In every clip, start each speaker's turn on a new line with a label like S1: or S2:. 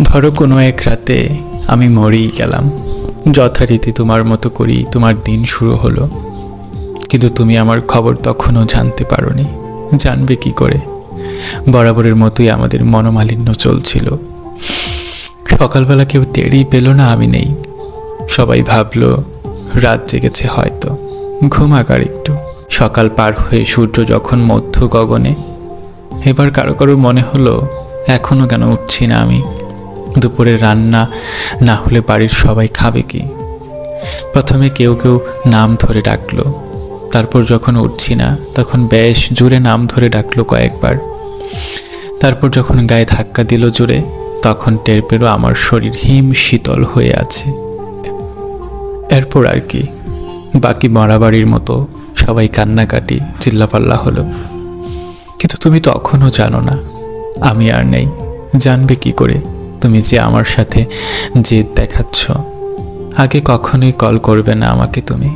S1: ধরো কোনো এক রাতে আমি মরেই গেলাম, যথারীতি তোমার মতো করেই তোমার দিন শুরু হলো, কিন্তু তুমি আমার খবর তখনও জানতে পারোনি। জানবে কি করে? বরাবরের মতোই আমাদের মনোমালিন্য চলছিল। সকালবেলা কেউ টেরই পেল না আমি নেই। সবাই ভাবলো রাত জেগেছে হয়তো, ঘুমাক আর একটু। সকাল পার হয়ে সূর্য যখন মধ্য গগনে, এবার কারো কারো মনে হলো এখনও কেন উঠছি না আমি। দুপুরে রান্না না হলে বাড়ির সবাই খাবে কি? প্রথমে কেউ কেউ নাম ধরে ডাকলো, তারপর যখন উঠছি না তখন বেশ জোরে নাম ধরে ডাকলো কয়েকবার। তারপর যখন গায়ে ধাক্কা দিল জোরে, তখন টের পেল আমার শরীর হিম শীতল হয়ে আছে। এরপর আর কি, বাকি মরাবাড়ির মতো সবাই কান্নাকাটি চিল্লাপাল্লা হলো। কিন্তু তুমি তখনও জানো না আমি আর নেই। জানবে কি করে? তুমি যে আমার সাথে জেদ দেখাচ্ছ। আগে কখনোই কল করবে না আমাকে তুমি।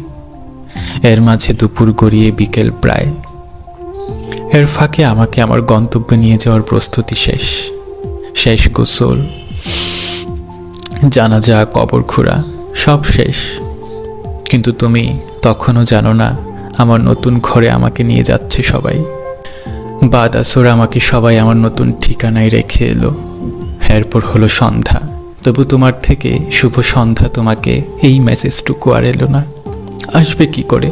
S1: এর মাঝে দুপুর গড়িয়ে বিকেল প্রায়। এর ফাঁকে আমাকে আমার গন্তব্যে নিয়ে যাওয়ার প্রস্তুতি শেষ। শেষ গোসল, জানাজা, কবর খোঁড়া সব শেষ। কিন্তু তুমি তখনও জানো না আমার নতুন ঘরে আমাকে নিয়ে যাচ্ছে সবাই। বাদ আসর আমাকে সবাই আমার নতুন ঠিকানায় রেখে এলো। এরপর হলো সন্ধ্যা, তবু তোমার থেকে শুভ সন্ধ্যা তোমাকে এই মেসেজটুকু আর এলো না। আসবে কি করে?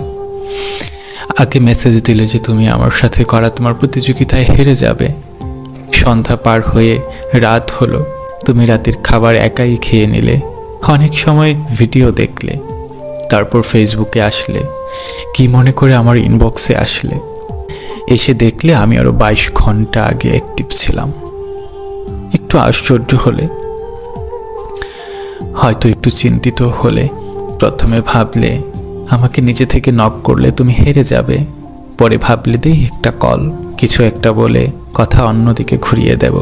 S1: আগে মেসেজ দিলে যে তুমি আমার সাথে করা তোমার প্রতিযোগিতায় হেরে যাবে। সন্ধ্যা পার হয়ে রাত হলো, তুমি রাতের খাবার একাই খেয়ে নিলে। অনেক সময় ভিডিও দেখলে, তারপর ফেসবুকে আসলে, কি মনে করে আমার ইনবক্সে আসলে। এসে দেখলে আমি আরও 22 ঘন্টা আগে অ্যাক্টিভ ছিলাম। একটু আশ্চর্য হলে, হয়তো একটু চিন্তিত হলে। প্রথমে ভাবলে আমাকে নিজে থেকে নক করলে তুমি হেরে যাবে। পরে ভাবলে দেই একটা কল, কিছু একটা বলে কথা অন্যদিকে ঘুরিয়ে দেব।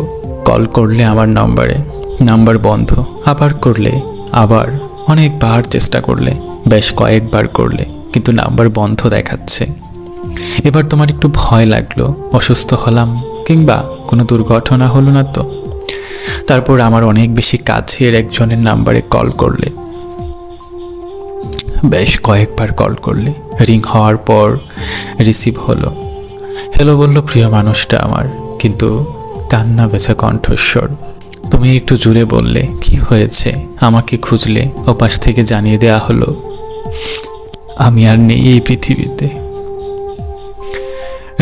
S1: কল করলে আমার নাম্বার বন্ধ, আবার করলে আবার, অনেকবার চেষ্টা করলে, বেশ কয়েকবার করলে, কিন্তু নাম্বার বন্ধ দেখাচ্ছে। এবার তোমার একটু ভয় লাগলো, অসুস্থ হলাম কিংবা কোনো দুর্ঘটনা হলো না তো। তারপর আমার অনেক বেশি কাছের একজনের নাম্বারে কল করলে, বেশ কয়েকবার কল করলে। রিং হওয়ার পর রিসিভ হলো। হ্যালো বলল প্রিয় মানুষটা আমার, কিন্তু কান্না বেচা কণ্ঠস্বর। তুমি একটু জুড়ে বললে কি হয়েছে, আমাকে খুঁজলে। ওপাশ থেকে জানিয়ে দেয়া হলো আমি আর নেই এই পৃথিবীতে।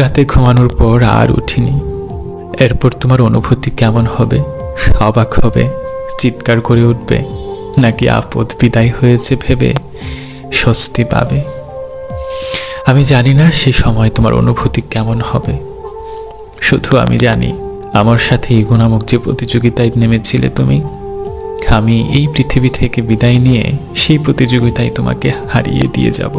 S1: রাতে ঘুমানোর পর আর উঠিনি। এরপর তোমার অনুভূতি কেমন হবে? অবাক হবে, চিৎকার করে উঠবে, নাকি আপদ বিদায় হয়েছে ভেবে স্বস্তি পাবে? আমি জানি না সেই সময় তোমার অনুভূতি কেমন হবে। শুধু আমি জানি আমার সাথে ইগো নামক যে প্রতিযোগিতায় নেমেছিলে তুমি, আমি এই পৃথিবী থেকে বিদায় নিয়ে সেই প্রতিযোগিতায় তোমাকে হারিয়ে দিয়ে যাব।